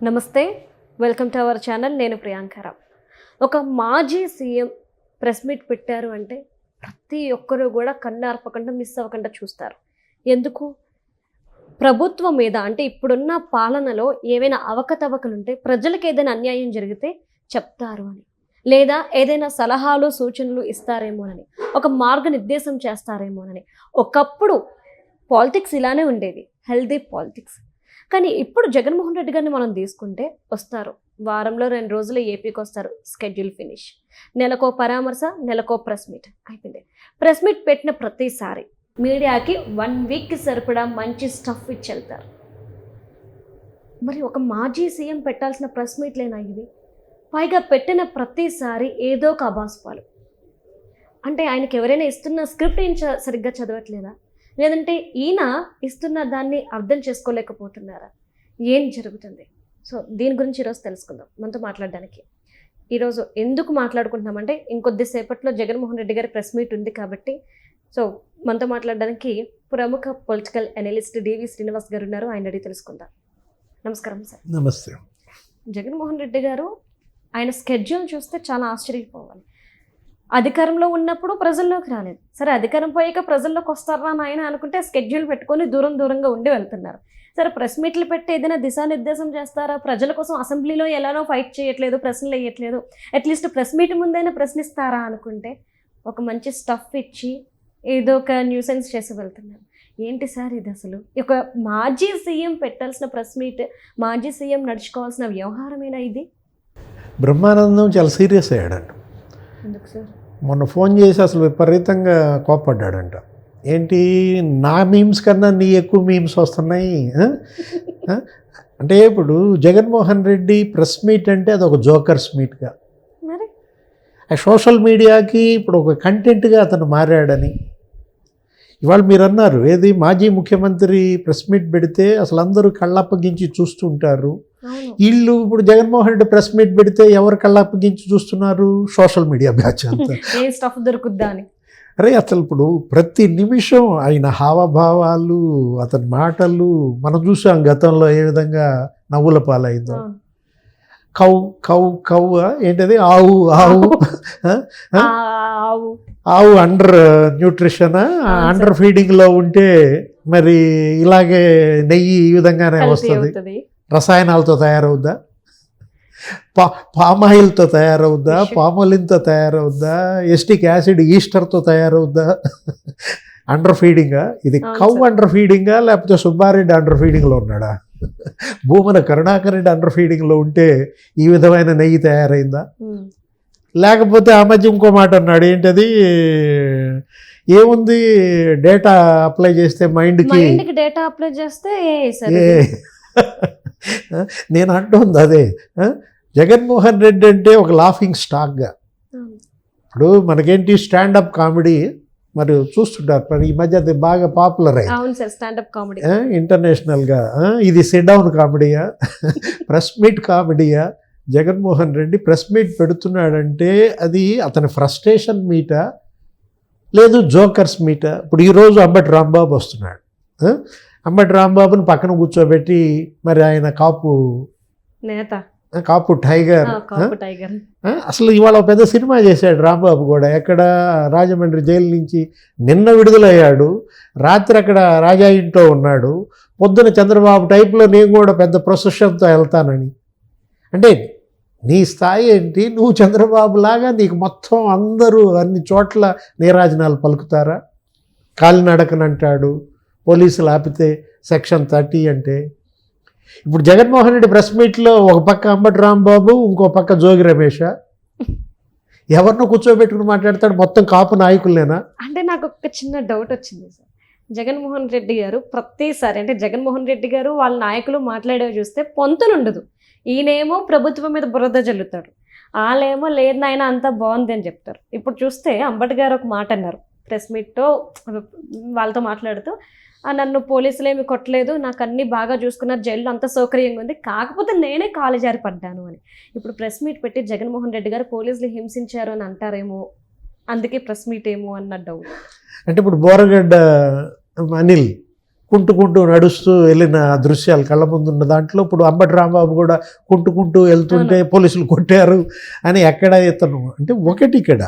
నమస్తే, welcome to our channel. నేను ప్రియాంకరావు. ఒక మాజీ సీఎం ప్రెస్ మీట్ పెట్టారు అంటే ప్రతి ఒక్కరూ కూడా కన్నార్పకుండా మిస్ అవ్వకుండా చూస్తారు. ఎందుకు? ప్రభుత్వం మీద అంటే ఇప్పుడున్న పాలనలో ఏవైనా అవకతవకలుంటే, ప్రజలకు ఏదైనా అన్యాయం జరిగితే చెప్తారు అని, లేదా ఏదైనా సలహాలు సూచనలు ఇస్తారేమోనని, ఒక మార్గనిర్దేశం చేస్తారేమోనని. ఒకప్పుడు పాలిటిక్స్ ఇలానే ఉండేది, హెల్దీ పాలిటిక్స్. కానీ ఇప్పుడు జగన్మోహన్ రెడ్డి గారిని మనం తీసుకుంటే వస్తారు, వారంలో 2 రోజులు ఏపీకి వస్తారు, స్కెడ్యూల్ ఫినిష్. నెలకో పరామర్శ, నెలకో ప్రెస్ మీట్, అయిపోయింది. ప్రెస్ మీట్ పెట్టిన ప్రతిసారి మీడియాకి 1 వీక్కి సరిపడా మంచి స్టఫ్ ఇచ్చి వెళ్తారు. మరి ఒక మాజీ సీఎం పెట్టాల్సిన ప్రెస్ మీట్లేనా ఇవి? పైగా పెట్టిన ప్రతిసారి ఏదో ఒక అబాస్పాలు. అంటే ఆయనకి ఎవరైనా ఇస్తున్న స్క్రిప్ట్ ఏం సరిగ్గా చదవట్లేదా, లేదంటే ఈయన ఇస్తున్న దాన్ని అర్థం చేసుకోలేకపోతున్నారా? ఏం జరుగుతుంది? సో దీని గురించి ఈరోజు తెలుసుకుందాం. మనతో మాట్లాడడానికి ఈరోజు ఎందుకు మాట్లాడుకుంటున్నామంటే, ఇంకొద్దిసేపట్లో జగన్మోహన్ రెడ్డి గారి ప్రెస్ మీట్ ఉంది కాబట్టి. సో మనతో మాట్లాడడానికి ప్రముఖ పొలిటికల్ అనలిస్ట్ డివి శ్రీనివాస్ గారు ఉన్నారు. ఆయన అడిగి తెలుసుకుందాం. నమస్కారం సార్. నమస్తే. జగన్మోహన్ రెడ్డి గారు ఆయన స్కెడ్యూల్ చూస్తే చాలా ఆశ్చర్యపోవాలి. అధికారంలో ఉన్నప్పుడు ప్రజల్లోకి రాలేదు. సరే, అధికారం పోయాక ప్రజల్లోకి వస్తారా అని ఆయన అనుకుంటే స్కెడ్యూల్ పెట్టుకొని దూరంగా ఉండి వెళ్తున్నారు. సరే, ప్రెస్ మీట్లు పెట్టి ఏదైనా దిశానిర్దేశం చేస్తారా? ప్రజల కోసం అసెంబ్లీలో ఎలానో ఫైట్ చేయట్లేదు, ప్రశ్నలు వేయట్లేదు, అట్లీస్ట్ ప్రెస్ మీట్ ముందైనా ప్రశ్నిస్తారా అనుకుంటే ఒక మంచి స్టఫ్ ఇచ్చి ఏదో ఒక న్యూసెన్స్ చేసి వెళ్తున్నారు. ఏంటి సార్ ఇది అసలు? ఒక మాజీ సీఎం పెట్టాల్సిన ప్రెస్ మీట్, మాజీ సీఎం నడుచుకోవాల్సిన వ్యవహారమేనా ఇది? బ్రహ్మానందం చాలా సీరియస్ అయ్యాడంట. ఎందుకు సార్? మొన్న ఫోన్ చేసి అసలు విపరీతంగా కోప్పడ్డాడంట. ఏంటి, నా మీమ్స్ కన్నా నీ ఎక్కువ మీమ్స్ వస్తున్నాయి అంటే. ఇప్పుడు జగన్మోహన్ రెడ్డి ప్రెస్ మీట్ అంటే అది ఒక జోకర్స్ మీట్గా, మరి ఆ సోషల్ మీడియాకి ఇప్పుడు ఒక కంటెంట్గా అతను మారాడని. ఇవాళ మీరు అన్నారు, ఏది మాజీ ముఖ్యమంత్రి ప్రెస్ మీట్ పెడితే అసలు అందరూ కళ్ళప్పగించి చూస్తుంటారు. వీళ్ళు ఇప్పుడు జగన్మోహన్ రెడ్డి ప్రెస్ మీట్ పెడితే ఎవరు కళ్ళప్పగించి చూస్తున్నారు? సోషల్ మీడియా బ్యాచ్ అంతా. ఏ స్టఫ్ దొరుకుద్దా అని. అరే అసలు ఇప్పుడు ప్రతి నిమిషం ఆయన హావభావాలు, అతని మాటలు మనం చూసాం గతంలో ఏ విధంగా నవ్వుల పాలైందో. కౌ కౌ కౌ ఏంటది, ఆవు ఆవు ఆవు అండర్ న్యూట్రిషన్, అండర్ ఫీడింగ్లో ఉంటే మరి ఇలాగే నెయ్యి ఈ విధంగానే వస్తుంది. రసాయనాలతో తయారవుద్దా? పామాయిల్తో తయారవుద్దా? పామోలిన్తో తయారవుద్దా? ఎస్టిక్ యాసిడ్ ఈస్టర్తో తయారవుద్దా? అండర్ ఫీడింగా ఇది? కౌ అండర్ ఫీడింగా, లేకపోతే సుబ్బారెడ్డి అండర్ ఫీడింగ్లో ఉన్నాడా? భూమన కరుణాకర్ రెడ్డి అండర్ ఫీడింగ్లో ఉంటే ఈ విధమైన నెయ్యి తయారైందా? లేకపోతే ఆ మధ్య ఇంకో మాట అన్నాడు, ఏంటది, ఏముంది, డేటా అప్లై చేస్తే మైండ్కి డేటా అప్లై చేస్తే నేను అంటుంది అదే. జగన్మోహన్ రెడ్డి అంటే ఒక లాఫింగ్ స్టాక్గా. ఇప్పుడు మనకేంటి స్టాండప్ కామెడీ మరి చూస్తుంటారు, మరి ఈ మధ్య అది బాగా పాపులర్ అయ్యి ఇంటర్నేషనల్గా. ఇది సిట్ డౌన్ కామెడీయా, ప్రెస్ మీట్ కామెడీయా? జగన్మోహన్ రెడ్డి ప్రెస్ మీట్ పెడుతున్నాడంటే అది అతని ఫ్రస్ట్రేషన్ మీటా, లేదు జోకర్స్ మీటా? ఇప్పుడు ఈరోజు అంబటి రాంబాబు వస్తున్నాడు. అంబటి రాంబాబుని పక్కన కూర్చోబెట్టి మరి ఆయన కాపు నేత, కాపు టైగర్. అసలు ఇవాళ పెద్ద సినిమా చేశాడు రాంబాబు కూడా. ఎక్కడ, రాజమండ్రి జైలు నుంచి నిన్న విడుదలయ్యాడు. రాత్రి అక్కడ రాజా ఇంట్లో ఉన్నాడు. పొద్దున చంద్రబాబు టైప్లో నేను కూడా పెద్ద ప్రొసెషన్తో వెళ్తానని. అంటే నీ స్థాయి ఏంటి? నువ్వు చంద్రబాబు లాగా నీకు మొత్తం అందరూ అన్ని చోట్ల నీరాజనాలు పలుకుతారా? కాలినడకనంటాడు, పోలీసులు ఆపితే సెక్షన్ 30 అంటే. ఇప్పుడు జగన్మోహన్ రెడ్డి ప్రెస్ మీట్లో ఒక పక్క అంబటి రాంబాబు, ఇంకో పక్క జోగి రమేష్. ఎవరినో కూర్చోబెట్టుకుని మాట్లాడతాడు? మొత్తం కాపు నాయకులేనా? అంటే నాకు ఒక చిన్న డౌట్ వచ్చింది సార్. జగన్మోహన్ రెడ్డి గారు ప్రతిసారి, అంటే జగన్మోహన్ రెడ్డి గారు వాళ్ళ నాయకులు మాట్లాడేవి చూస్తే పొంతలు ఉండదు. ఈయనేమో ప్రభుత్వం మీద బురద జల్లుతాడు, వాళ్ళేమో లేదు నాయన అంతా బాగుంది అని చెప్తారు. ఇప్పుడు చూస్తే అంబటి గారు ఒక మాట అన్నారు ప్రెస్ మీట్తో వాళ్ళతో మాట్లాడుతూ, నన్ను పోలీసులు ఏమి కొట్టలేదు, నాకు అన్నీ బాగా చూసుకున్నారు, జైల్లో అంత సౌకర్యంగా ఉంది, కాకపోతే నేనే కాలు జారి పడ్డాను అని. ఇప్పుడు ప్రెస్ మీట్ పెట్టి జగన్మోహన్ రెడ్డి గారు పోలీసులు హింసించారు అని అంటారేమో, అందుకే ప్రెస్ మీట్ ఏమో అన్న డౌట్. అంటే ఇప్పుడు బోరగడ్డ అనిల్ కుంటుకుంటూ నడుస్తూ వెళ్ళిన దృశ్యాలు కళ్ళ ముందు ఉన్న దాంట్లో ఇప్పుడు అంబటి రాంబాబు కూడా కుంటుకుంటూ వెళ్తుంటే పోలీసులు కొట్టారు అని ఎక్కడ ఇతను అంటే ఒకటి ఇక్కడ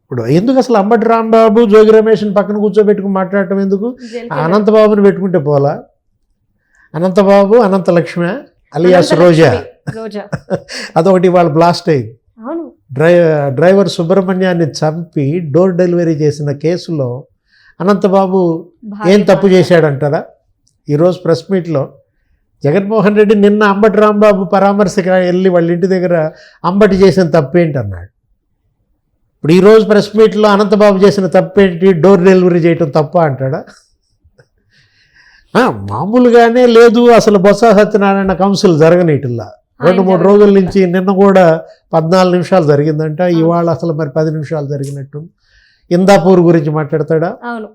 ఇప్పుడు ఎందుకు అసలు అంబటి రాంబాబు జోగి రమేష్ని పక్కన కూర్చోబెట్టుకుని మాట్లాడటం ఎందుకు? అనంతబాబుని పెట్టుకుంటే పోలా? అనంతబాబు అనంతలక్ష్మి అలియాస్ రోజా అదొకటి వాళ్ళు బ్లాస్ట్ అయింది. డ్రైవర్ సుబ్రహ్మణ్యాన్ని చంపి డోర్ డెలివరీ చేసిన కేసులో అనంతబాబు ఏం తప్పు చేశాడంటారా? ఈరోజు ప్రెస్ మీట్లో జగన్మోహన్ రెడ్డి నిన్న అంబటి రాంబాబు పరామర్శగా వెళ్ళి వాళ్ళ ఇంటి దగ్గర అంబటి చేసిన తప్పేంటి అన్నాడు. ఇప్పుడు ఈరోజు ప్రెస్ మీట్లో అనంతబాబు చేసిన తప్పేంటి? డోర్ డెలివరీ చేయటం తప్ప అంటాడా? మామూలుగానే లేదు అసలు బొత్స సత్యనారాయణ కౌన్సిల్ జరగనీటిల్లా 2-3 రోజుల నుంచి. నిన్న కూడా 14 నిమిషాలు జరిగిందంట, ఇవాళ అసలు మరి 10 నిమిషాలు జరిగినట్టు. ఇందాపూర్ గురించి మాట్లాడతాడా? అవును,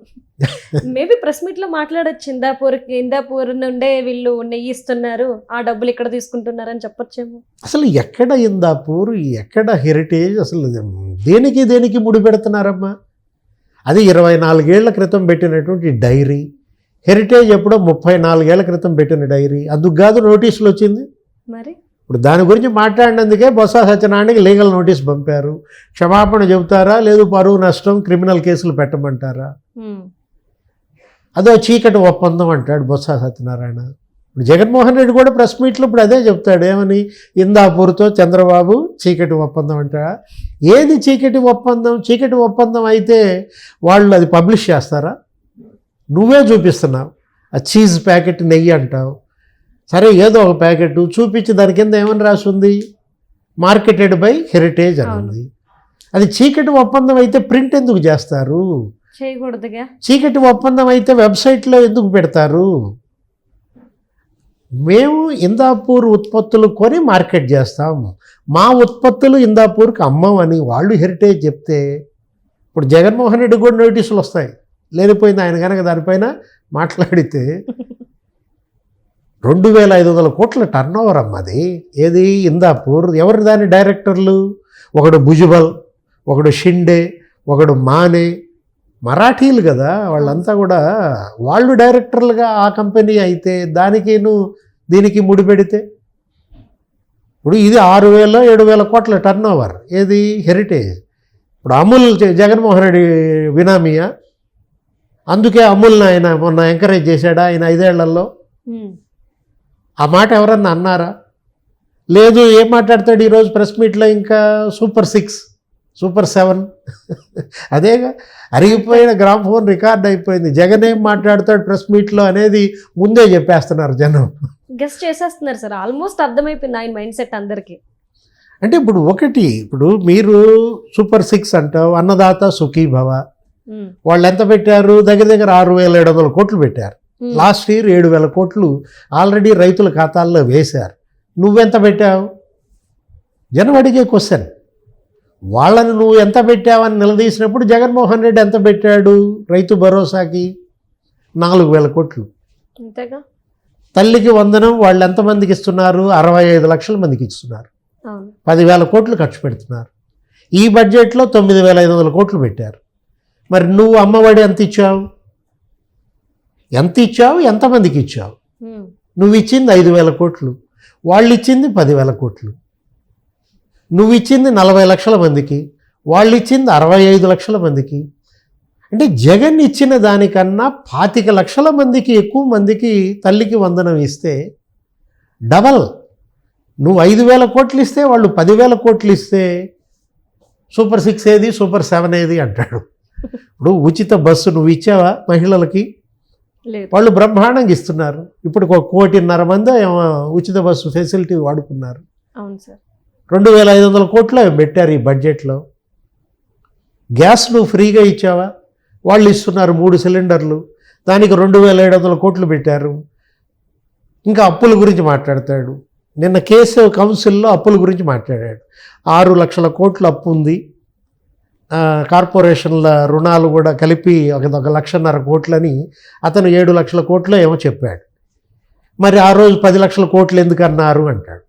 మేబీ ప్రెస్ మీట్ లో మాట్లాడచ్చు. ఇందాపూర్ నుండే వీళ్ళు నెయ్యి ఇస్తున్నారు, ఆ డబ్బులు ఇక్కడ తీసుకుంటున్నారు అని చెప్పొచ్చేమో. అసలు ఎక్కడ ఇందాపూర్, ఎక్కడ హెరిటేజ్, అసలు దేనికి ముడి పెడుతున్నారమ్మా? అది 24 ఏళ్ల క్రితం పెట్టినటువంటి డైరీ. హెరిటేజ్ ఎప్పుడో 34 ఏళ్ల క్రితం పెట్టిన డైరీ. అందుకు కాదు నోటీసులు వచ్చింది. మరి ఇప్పుడు దాని గురించి మాట్లాడినందుకే బొత్స సత్యనారాయణకి లీగల్ నోటీస్ పంపారు. క్షమాపణ చెబుతారా, లేదు పరువు నష్టం క్రిమినల్ కేసులు పెట్టమంటారా? అదో చీకటి ఒప్పందం అంటాడు బొత్స సత్యనారాయణ. ఇప్పుడు జగన్మోహన్ రెడ్డి కూడా ప్రెస్ మీట్లో ఇప్పుడు అదే చెప్తాడు. ఏమని? ఇందాపూర్తో చంద్రబాబు చీకటి ఒప్పందం అంటారా? ఏది చీకటి ఒప్పందం? చీకటి ఒప్పందం అయితే వాళ్ళు అది పబ్లిష్ చేస్తారా? నువ్వే చూపిస్తున్నావు. ఆ చీజ్ ప్యాకెట్ నెయ్యి అంటావు, సరే ఏదో ఒక ప్యాకెట్ చూపించి దాని కింద ఏమని రాసి ఉంది? మార్కెటెడ్ బై హెరిటేజ్ అని ఉంది. అది చీకటి ఒప్పందం అయితే ప్రింట్ ఎందుకు చేస్తారు? చేయకూడదుగా. చీకటి ఒప్పందం అయితే వెబ్సైట్లో ఎందుకు పెడతారు? మేము ఇందాపూర్ ఉత్పత్తులు కొని మార్కెట్ చేస్తాం, మా ఉత్పత్తులు ఇందాపూర్కి అమ్మమని వాళ్ళు హెరిటేజ్ చెప్తే ఇప్పుడు జగన్మోహన్ రెడ్డి కూడా నోటీసులు వస్తాయి. లేనిపోయింది ఆయన కనుక దానిపైన మాట్లాడితే 2500 కోట్ల టర్న్ ఓవర్ అమ్మది. ఏది? ఇందాపూర్. ఎవరు దాని డైరెక్టర్లు? ఒకడు భుజబల్, ఒకడు షిండే, ఒకడు మానే. మరాఠీలు కదా వాళ్ళంతా కూడా. వాళ్ళు డైరెక్టర్లుగా ఆ కంపెనీ అయితే దీనికి ముడిపెడితే ఇప్పుడు ఇది 6000-7000 కోట్ల టర్న్ ఓవర్. ఏది? హెరిటేజ్. ఇప్పుడు అమూల్ జగన్మోహన్ రెడ్డి బినామీయా? అందుకే అమూల్ని ఆయన మొన్న ఎంకరేజ్ చేశాడా ఆయన 5 ఏళ్లలో? ఆ మాట ఎవరన్నా అన్నారా? లేదు. ఏం మాట్లాడతాడు ఈరోజు ప్రెస్ మీట్లో? ఇంకా సూపర్ 6, సూపర్ 7 అదేగా అరిగిపోయిన గ్రామ్ఫోన్ రికార్డ్ అయిపోయింది. జగన్ ఏం మాట్లాడతాడు ప్రెస్ మీట్లో అనేది ముందే చెప్పేస్తున్నారు జనం. గెస్ట్ చేసేస్తున్నారు సార్. ఆల్మోస్ట్ అర్థమైపోయింది ఆయన మైండ్ సెట్ అందరికీ. అంటే ఇప్పుడు మీరు సూపర్ 6 అంటావు, అన్నదాత సుఖీభవ. వాళ్ళు ఎంత పెట్టారు? దగ్గర 6700 కోట్లు పెట్టారు. లాస్ట్ ఇయర్ 7000 కోట్లు ఆల్రెడీ రైతుల ఖాతాల్లో వేశారు. నువ్వెంత పెట్టావు? జనం అడిగే క్వశ్చన్. వాళ్ళని నువ్వు ఎంత పెట్టావని నిలదీసినప్పుడు జగన్మోహన్ రెడ్డి ఎంత పెట్టాడు రైతు భరోసాకి? 4000 కోట్లు. అంతేగా. తల్లికి వందనం వాళ్ళు ఎంతమందికి ఇస్తున్నారు? 65 లక్షల మందికి ఇస్తున్నారు. 10,000 కోట్లు ఖర్చు పెడుతున్నారు. ఈ బడ్జెట్లో 9500 కోట్లు పెట్టారు. మరి నువ్వు అమ్మఒడి ఎంత ఇచ్చావు? ఎంతమందికి ఇచ్చావు? నువ్వు ఇచ్చింది 5,000 కోట్లు, వాళ్ళు ఇచ్చింది 10,000 కోట్లు. నువ్వు ఇచ్చింది 40 లక్షల మందికి, వాళ్ళు ఇచ్చింది 65 లక్షల మందికి. అంటే జగన్ ఇచ్చిన దానికన్నా 25 లక్షల మందికి ఎక్కువ మందికి తల్లికి వందనం ఇస్తే డబల్. నువ్వు 5,000 కోట్లు ఇస్తే వాళ్ళు 10,000 కోట్లు ఇస్తే సూపర్ 6 ఏది, సూపర్ 7 ఏది అంటాడు. ఇప్పుడు ఉచిత బస్సు నువ్వు ఇచ్చావా మహిళలకి? వాళ్ళు బ్రహ్మాండంగా ఇస్తున్నారు. ఇప్పుడు 1.5 కోటి ఏమో ఉచిత బస్సు ఫెసిలిటీ వాడుకున్నారు. అవును సార్. 2500 కోట్లు పెట్టారు ఈ బడ్జెట్లో. గ్యాస్ నువ్వు ఫ్రీగా ఇచ్చావా? వాళ్ళు ఇస్తున్నారు 3 సిలిండర్లు, దానికి 2700 కోట్లు పెట్టారు. ఇంకా అప్పుల గురించి మాట్లాడతాడు. నిన్న కేసు కౌన్సిల్లో అప్పుల గురించి మాట్లాడాడు. 6 లక్షల కోట్ల అప్పు ఉంది, కార్పొరేషన్ల రుణాలు కూడా కలిపి 1,50,000 కోట్లని అతను 7 లక్షల కోట్లు ఏమో చెప్పాడు. మరి ఆ రోజు 10 లక్షల కోట్లు ఎందుకన్నారు అంటాడు,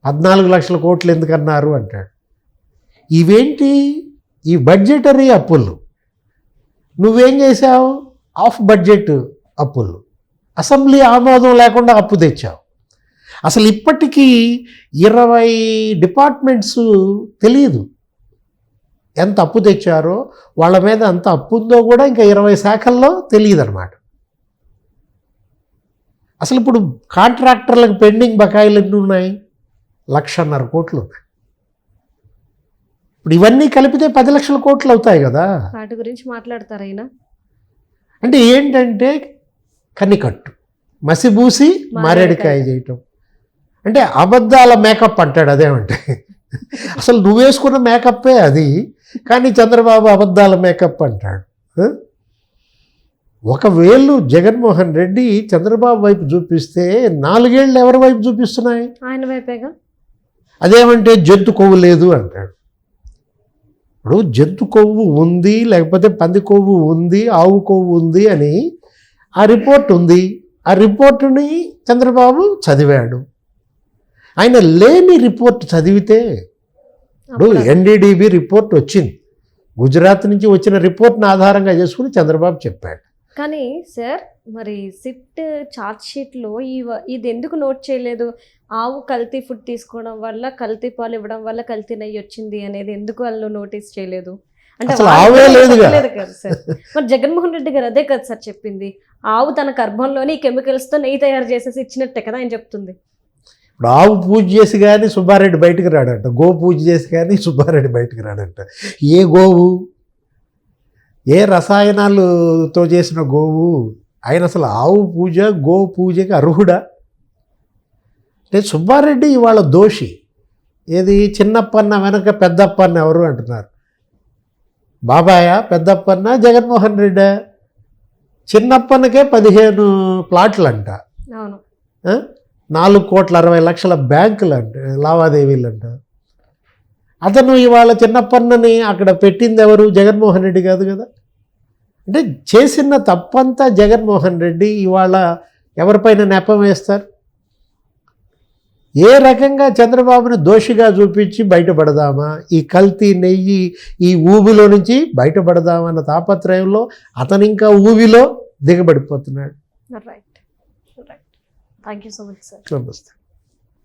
14 లక్షల కోట్లు ఎందుకన్నారు అంటాడు. ఇవేంటి ఈ బడ్జెటరీ అప్పులు? నువ్వేం చేశావు? ఆఫ్ బడ్జెట్ అప్పులు. అసెంబ్లీ ఆమోదం లేకుండా అప్పు తెచ్చావు. అసలు ఇప్పటికీ 20 డిపార్ట్మెంట్స్ తెలియదు ఎంత అప్పు తెచ్చారో, వాళ్ళ మీద ఎంత అప్పు ఉందో కూడా ఇంకా 20 శాఖల్లో తెలియదు అనమాట. అసలు ఇప్పుడు కాంట్రాక్టర్లకు పెండింగ్ బకాయిలు ఎన్ని ఉన్నాయి? 1,50,000 కోట్లు ఉన్నాయి. ఇప్పుడు ఇవన్నీ కలిపితే 10 లక్షల కోట్లు అవుతాయి కదా. వాటి గురించి మాట్లాడతారు ఆయన. అంటే ఏంటంటే కనికట్టు, మసిబూసి మారేడికాయ చేయటం, అంటే అబద్ధాల మేకప్ అంటాడు. అదేమంటే అసలు నువ్వు వేసుకున్న మేకప్పే అది, కానీ చంద్రబాబు అబద్ధాల మేకప్ అంటాడు. ఒకవేళ జగన్మోహన్ రెడ్డి చంద్రబాబు వైపు చూపిస్తే 4 ఏళ్ళు ఎవరి వైపు చూపిస్తున్నాయి? ఆయన వైపేగా. అదేమంటే జంతు కొవ్వు లేదు అంటాడు. ఇప్పుడు జంతు కొవ్వు ఉంది, లేకపోతే పంది కొవ్వు ఉంది, ఆవు కొవ్వు ఉంది అని ఆ రిపోర్ట్ ఉంది. ఆ రిపోర్టుని చంద్రబాబు చదివాడు. ఆయన లేని రిపోర్ట్ చదివితే, ఇప్పుడు ఎన్డీడీబీ రిపోర్ట్ వచ్చింది, గుజరాత్ నుంచి వచ్చిన రిపోర్ట్ని ఆధారంగా చేసుకుని చంద్రబాబు చెప్పాడు. కానీ సార్, మరి సిట్ చార్జ్ షీట్లో ఇది ఎందుకు నోట్ చేయలేదు? ఆవు కల్తీ ఫుడ్ తీసుకోవడం వల్ల, కల్తీ పాలు ఇవ్వడం వల్ల కల్తీ నెయ్యి వచ్చింది అనేది ఎందుకు వాళ్ళు నోటీస్ చేయలేదు? అంటే లేదు కదా సార్. మరి జగన్మోహన్ రెడ్డి గారు అదే కదా సార్ చెప్పింది, ఆవు తన గర్భంలోని కెమికల్స్తో నెయ్యి తయారు చేసేసి ఇచ్చినట్టే కదా ఆయన చెప్తుంది. ఇప్పుడు ఆవు పూజ చేసి కానీ సుబ్బారెడ్డి బయటకు రాడంట, గో పూజ చేసి కానీ సుబ్బారెడ్డి బయటకు రాడంట. ఏ గోవు, ఏ రసాయనాలతో చేసిన గోవు? ఆయన అసలు ఆవు పూజ, గో పూజకి అర్హుడా? అంటే సుబ్బారెడ్డి ఇవాళ దోషి. ఏది చిన్నప్పన్న వెనక పెద్దప్పన్న ఎవరు అంటున్నారు? బాబాయ్ పెద్దప్పన్న జగన్మోహన్ రెడ్డి. చిన్నప్పన్నకే 15 ప్లాట్లు అంట, 4,60,00,000 బ్యాంకులు అంట, లావాదేవీలు అంట. అతను ఇవాళ చిన్నప్పన్నని అక్కడ పెట్టింది ఎవరు? జగన్మోహన్ రెడ్డి కాదు కదా. అంటే చేసిన తప్పంతా జగన్మోహన్ రెడ్డి ఇవాళ ఎవరిపైన నెపం వేస్తారు? ఏ రకంగా చంద్రబాబుని దోషిగా చూపించి బయటపడదామా, ఈ కల్తీ నెయ్యి ఈ ఊబిలో నుంచి బయటపడదామా అన్న తాపత్రయంలో అతను ఇంకా ఊబిలో దిగబడిపోతున్నాడు. Right. Thank you so much sir. నమస్తే.